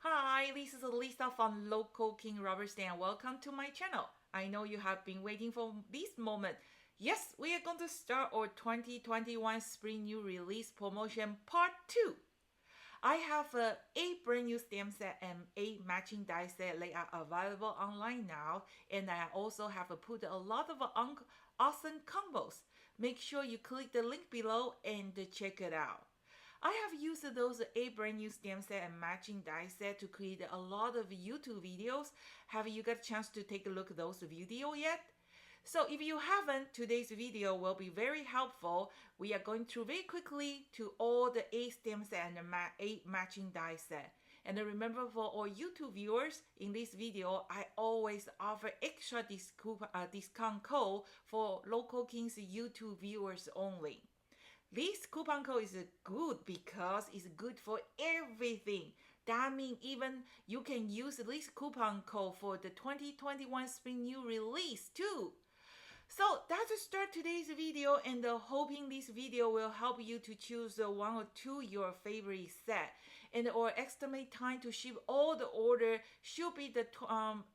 Hi, this is Lisa from Local King Rubber Stamp. Welcome to my channel. I know you have been waiting for this moment. Yes, we are going to start our 2021 Spring New Release Promotion Part 2. I have 8 brand new stamp set and 8 matching die set. They are available online now, and I also have put a lot of awesome combos. Make sure you click the link below and check it out. I have used those 8 brand new stamp set and matching die set to create a lot of YouTube videos. Have you got a chance to take a look at those videos yet? So if you haven't, today's video will be very helpful. We are going through very quickly to all the 8 stamp set and 8 matching die set. And remember, for all YouTube viewers, in this video, I always offer extra discount code for Local Kings YouTube viewers only. This coupon code is good because it's good for everything. That means even you can use this coupon code for the 2021 Spring New Release too. So that's start today's video, and hoping this video will help you to choose one or two your favorite set, and or estimate time to ship all the order should be the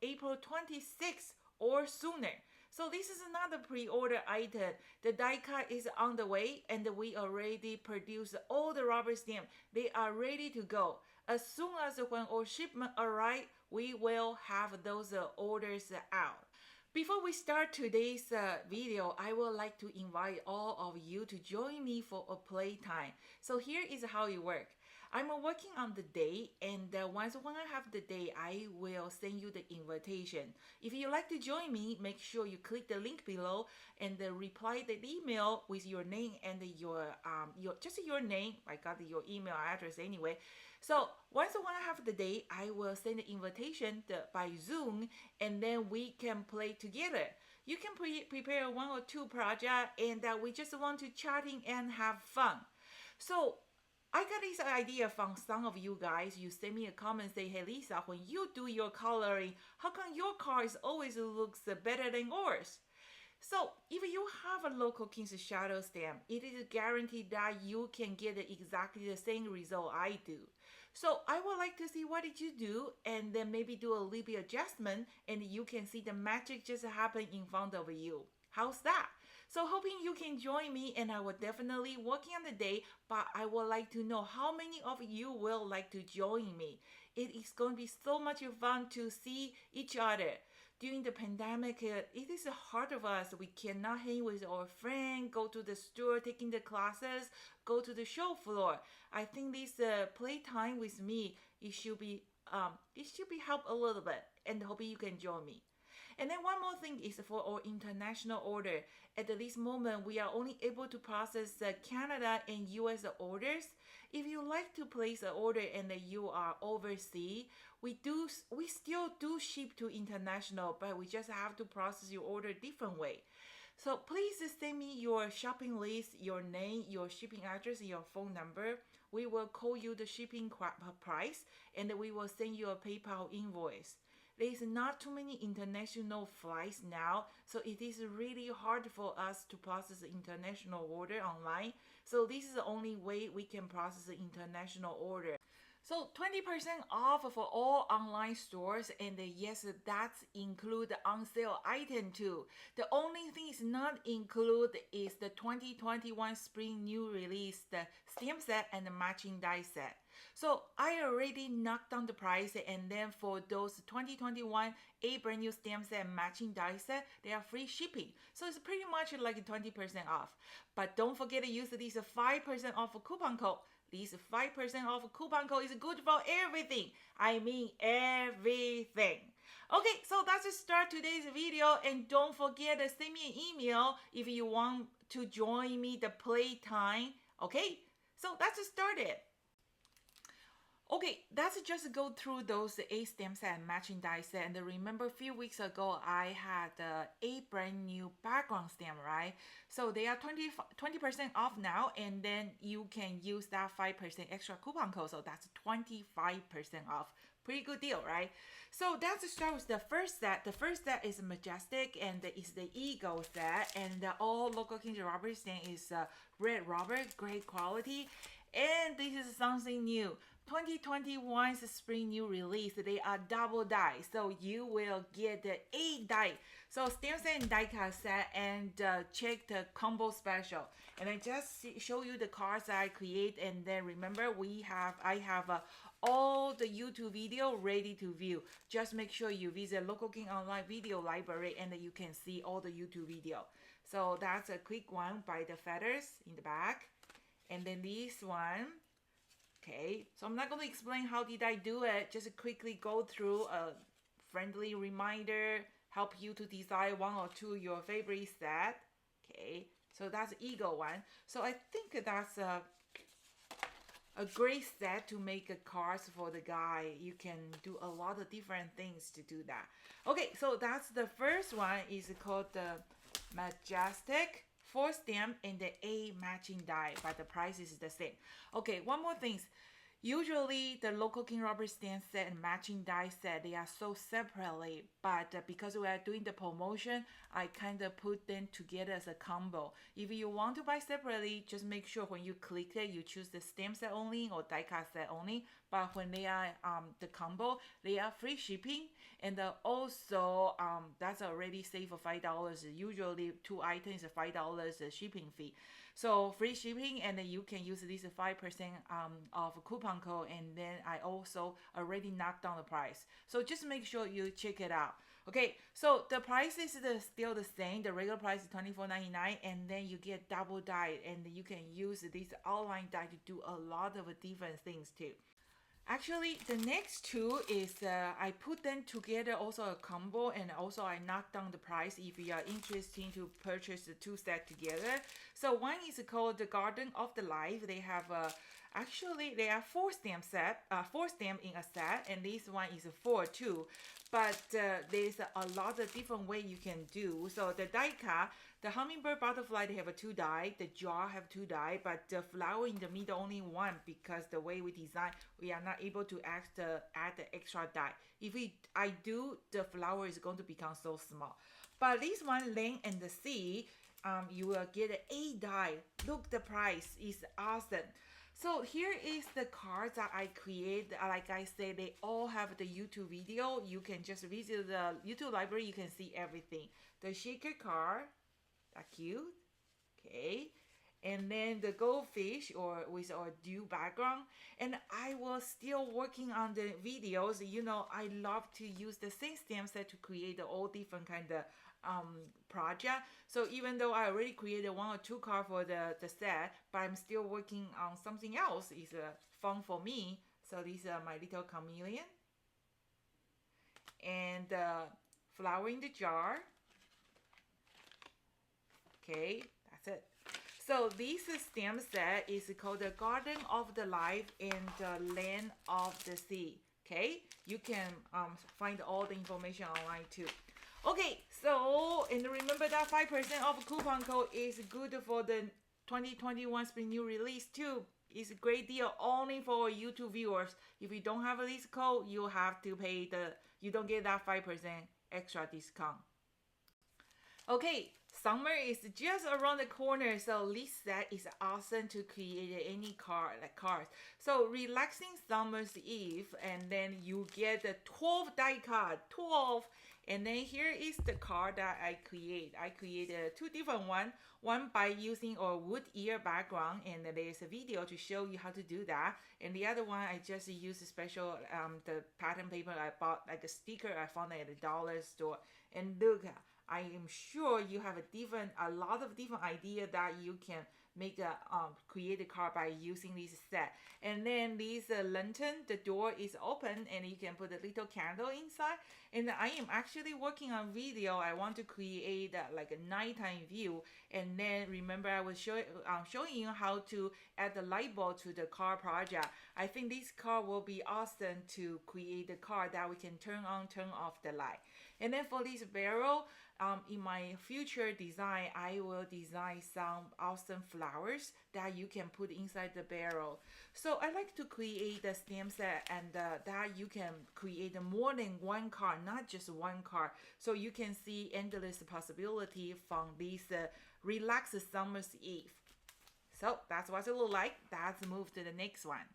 April 26th or sooner. So this is another pre-order item. The die cut is on the way, and we already produced all the rubber stamp. They are ready to go. As soon as when our shipment arrive, we will have those orders out. Before we start today's video, I would like to invite all of you to join me for a playtime. So here is how it works. I'm working on the day, and when I have the day, I will send you the invitation. If you like to join me, make sure you click the link below and reply the email with your name and your name. I got your email address anyway. So once I have the day, I will send the invitation by Zoom, and then we can play together. You can prepare 1 or 2 projects, and we just want to chatting and have fun. So I got this idea from some of you guys. You send me a comment, say, hey Lisa, when you do your coloring, how come your cards always looks better than yours? So if you have a Local Kings shadow stamp, it is guaranteed that you can get exactly the same result I do. So I would like to see what did you do, and then maybe do a little bit adjustment, and you can see the magic just happen in front of you. How's that? So hoping you can join me, and I will definitely working on the day, but I would like to know how many of you will like to join me. It is going to be so much fun to see each other. During the pandemic, it is hard for us. We cannot hang with our friends, go to the store, taking the classes, go to the show floor. I think this playtime with me, it should be help a little bit, and hoping you can join me. And then one more thing is for our international order. At this moment, we are only able to process Canada and US orders. If you like to place an order and you are overseas, we still do ship to international, but we just have to process your order different way. So please send me your shopping list, your name, your shipping address, and your phone number. We will call you the shipping price, and we will send you a PayPal invoice. There is not too many international flights now, so it is really hard for us to process the international order online. So this is the only way we can process the international order. So 20% off for all online stores, and yes, that's include the on sale item too. The only thing is not include is the 2021 Spring New Release, the stamp set and the matching die set. So I already knocked down the price, and then for those 2021 8 brand new stamp set and matching die set, they are free shipping. So it's pretty much like 20% off. But don't forget to use this 5% off coupon code. This 5% off coupon code is good for everything. I mean everything. Okay, so that's start today's video, and don't forget to send me an email if you want to join me the playtime. Okay, so that's started. Okay, let's just go through those 8 stamp set and matching die set. And remember, a few weeks ago, I had 8 brand new background stamp, right? So they are 20% off now, and then you can use that 5% extra coupon code. So that's 25% off. Pretty good deal, right? So let's start with the first set. The first set is Majestic, and it's the Eagle set. And all Local Kings rubber stamp is red rubber, great quality. And this is something new. 2021's spring new release, they are double die, so you will get the 8 die. So stamp set and die cut set, and check the combo special. And I just show you the cards that I create, and then remember I have all the YouTube video ready to view. Just make sure you visit Local King Online video library and you can see all the YouTube video. So that's a quick one by the feathers in the back. And then this one, okay, so I'm not going to explain how did I do it, just quickly go through a friendly reminder, help you to decide one or two your favorite set. Okay, so that's Eagle one. So I think that's a great set to make a cards for the guy. You can do a lot of different things to do that. Okay, so that's the first one, is called the Majestic 4 stamp and the 8 matching die, but the price is the same. Okay, one more thing. Usually the Local King rubber stamp set and matching die set, they are sold separately, but because we are doing the promotion, I kind of put them together as a combo. If you want to buy separately, just make sure when you click it, you choose the stamp set only or die cut set only. But when they are the combo, they are free shipping, and also that's already saved for $5. Usually 2 items is $5 shipping fee. So free shipping, and then you can use this 5% of coupon code, and then I also already knocked down the price. So just make sure you check it out. Okay, so the price is still the same. The regular price is $24.99, and then you get double die, and you can use this outline die to do a lot of different things too. Actually, the next two is I put them together also a combo, and also I knocked down the price if you are interested to purchase the 2 sets together. So one is called the Garden of the Life. They have actually they are 4 stamp set, 4 stamp in a set, and this one is 4 too. But there's a lot of different way you can do. So the die cut, the hummingbird butterfly, they have a 2 die. The jar have 2 die, but the flower in the middle only 1, because the way we design, we are not able to add the extra die. If I do, the flower is going to become so small. But this one, land and the sea, you will get an 8 die. Look, the price is awesome. So here is the cards that I create. Like I said, they all have the YouTube video. You can just visit the YouTube library. You can see everything. The shaker card, that's cute. Okay. And then the goldfish with our dew background. And I was still working on the videos. You know, I love to use the same stamp set to create all different kind of project. So even though I already created 1 or 2 cards for the set, but I'm still working on something else. It's fun for me. So these are my little chameleon and flower in the jar. Okay, that's it. So this stamp set is called the Garden of the Life and the Land of the Sea. Okay, you can find all the information online too. Okay, so, and remember that 5% off coupon code is good for the 2021 spring new release too. It's a great deal only for YouTube viewers. If you don't have this code, you have to pay you don't get that 5% extra discount. Okay, summer is just around the corner, so this set is awesome to create any card, like cards. So relaxing summer's eve, and then you get the 12 die card, 12. And then here is the card that I create. I created 2 different ones. One by using a wood ear background, and there's a video to show you how to do that. And the other one, I just used a special the pattern paper I bought, like a sticker I found at the dollar store. And look, I am sure you have a lot of different ideas that you can make create a card by using this set. And then this lantern, the door is open, and you can put a little candle inside. And I am actually working on video. I want to create like a nighttime view. And then remember, I was showing you how to add the light bulb to the car project. I think this card will be awesome to create a card that we can turn on, turn off the light. And then for this barrel, in my future design, I will design some awesome flowers that you can put inside the barrel. So I like to create the stamp set, and that you can create more than 1 card, not just 1 card. So you can see endless possibility from this relaxed summer's eve. So that's what it looks like. Let's move to the next one.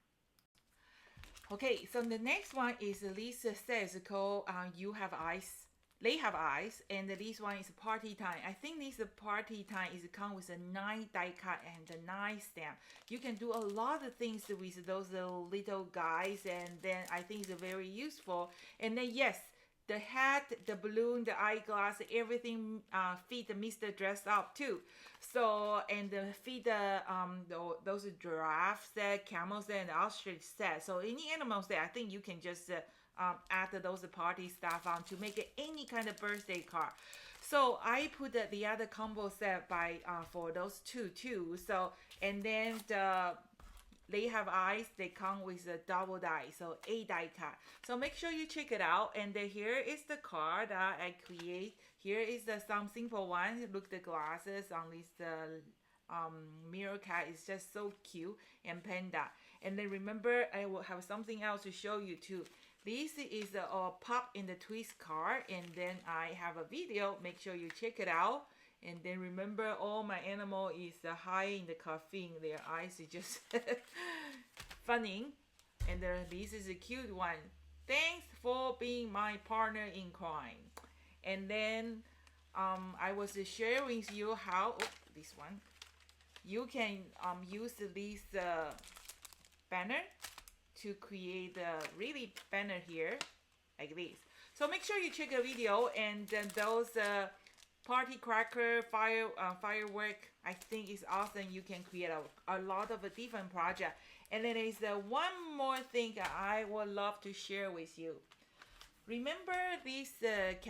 Okay, so the next one is Lisa says called You Have Eyes. They have eyes, and this one is party time. I think this party time is come with a 9 die cut and a 9 stamp. You can do a lot of things with those little guys, and then I think it's very useful. And then yes, the hat, the balloon, the eyeglass, everything fit Mr. Dress Up too. So and fit those giraffes set, camel set, and ostrich set. So any animals there, I think you can just add those party stuff on to make any kind of birthday card. So I put the other combo set by for those two too. So and then they have eyes. They come with a double die, so 8 die cut. So make sure you check it out. And then here is the card that I create. Here is some simple one. Look, the glasses on this mirror cat is just so cute, and panda. And then remember, I will have something else to show you too. This is a pop in the twist card, and then I have a video. Make sure you check it out. And then remember, all my animal is high in the caffeine. Their eyes are just funny. And this is a cute one. Thanks for being my partner in crime. And then I was sharing with you how, this one, you can use this banner to create a really banner here, like this. So make sure you check the video, and then those party cracker, firework, I think is awesome. You can create a lot of different projects. And then there's one more thing that I would love to share with you. Remember this like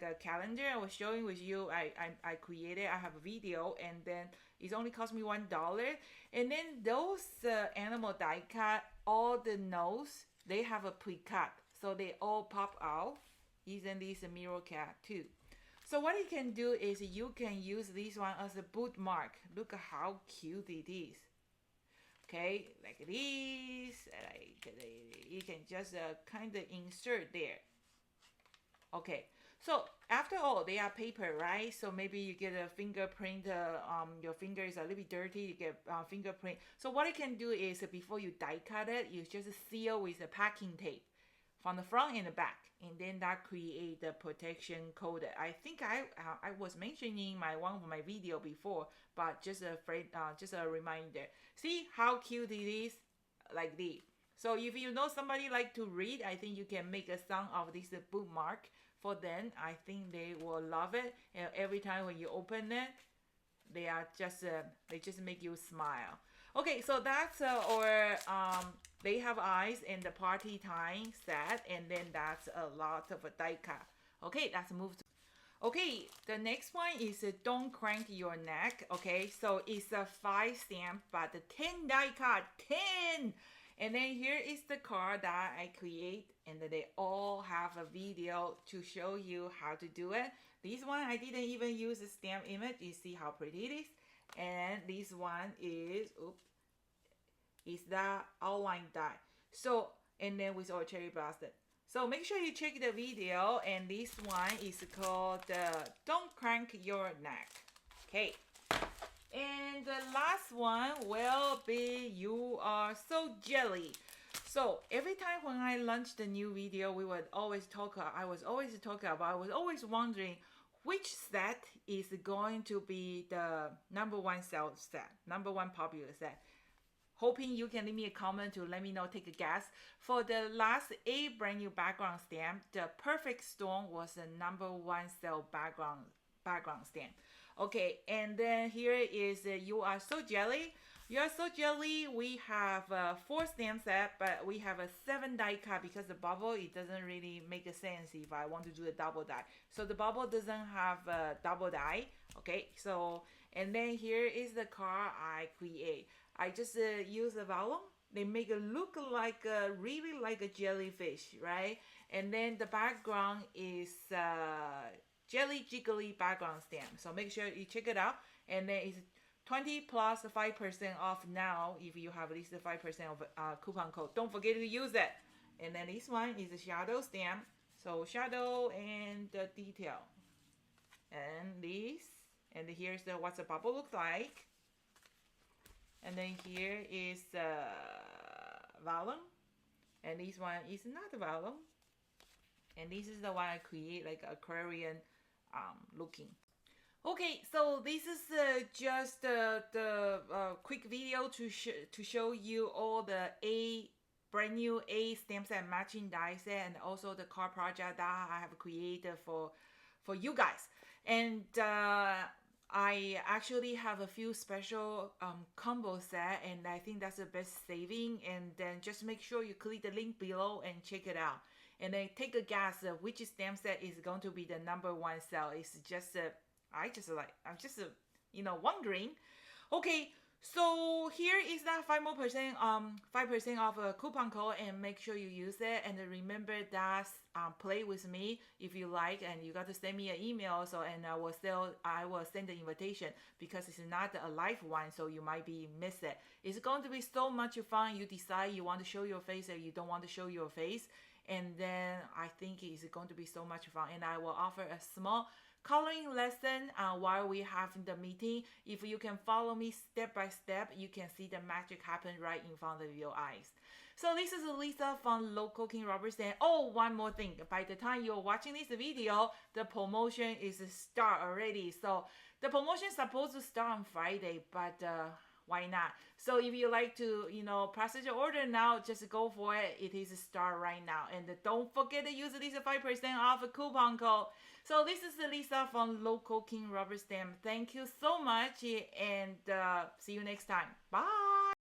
a calendar I was showing with you. I created. I have a video, and then it only cost me $1. And then those animal die cut, all the nose, they have a pre-cut, so they all pop out. Isn't this a mirror cat too? So what you can do is you can use this one as a bookmark. Look at how cute it is. Okay, like this. You can just kind of insert there. Okay, so after all, they are paper, right? So maybe you get a fingerprint. Your finger is a little bit dirty. You get fingerprint. So what you can do is before you die cut it, you just seal with a packing tape from the front and the back, and then that create the protection code. I think I was mentioning one of my video before, but just a reminder. See how cute it is, like this. So if you know somebody like to read, I think you can make a sound of this bookmark for them. I think they will love it, and every time when you open it, they just make you smile. Okay, so that's our they have eyes and the party time set, and then that's a lot of die cut. Okay, let's move to. Okay, the next one is don't crank your neck. Okay, so it's a 5 stamp, but the 10 die cut, 10. And then here is the card that I create, and they all have a video to show you how to do it. This one I didn't even use a stamp image. You see how pretty it is. And this one is the outline die. So, and then with our cherry blossom. So make sure you check the video, and this one is called Don't Crank Your Neck. Okay. And the last one will be You Are So Jelly. So every time when I launched the new video, I was always talking about, I was always wondering which set is going to be the number 1 sell set, number 1 popular set. Hoping you can leave me a comment to let me know, take a guess. For the last 8 brand new background stamp, the Perfect Storm was the number 1 sell background stamp. Okay, and then here is You Are So Jelly. You Are So Jelly, we have 4 stamp set, but we have a 7 die cut because the bubble, it doesn't really make a sense if I want to do a double die. So the bubble doesn't have a double die. Okay, so, and then here is the card I create. I just use a vellum. They make it look like really like a jellyfish, right? And then the background is jelly jiggly background stamp. So make sure you check it out. And then it's 20 plus 5% off now if you have at least 5% of coupon code. Don't forget to use it. And then this one is a shadow stamp. So shadow and the detail. And this. And here's what's the bubble look like. And then here is vellum, and this one is not vellum, and this is the one I create like aquarium looking. Okay, so this is just the quick video to show you all the brand new stamp set matching die set, and also the card project that I have created for you guys. And I actually have a few special combo set, and I think that's the best saving. And then just make sure you click the link below and check it out. And then take a guess which stamp set is going to be the #1 sell. It's just I'm just wondering. Okay, so here is that 5% off a coupon code, and make sure you use it. And remember that play with me if you like, and you got to send me an email. So, and I will send the invitation, because it's not a live one, so you might be miss it. It's going to be so much fun. You decide you want to show your face or you don't want to show your face, and then I think it's going to be so much fun. And I will offer a small coloring lesson while we have the meeting. If you can follow me step by step, you can see the magic happen right in front of your eyes. So this is Lisa from Local King Rubber Stamp. Oh, one more thing. By the time you're watching this video, the promotion is start already. So the promotion is supposed to start on Friday, but why not? So if you like to, process your order now, just go for it. It is start right now. And don't forget to use this 5% off coupon code. So this is Lisa from Local King Rubber Stamp. Thank you so much, and see you next time. Bye.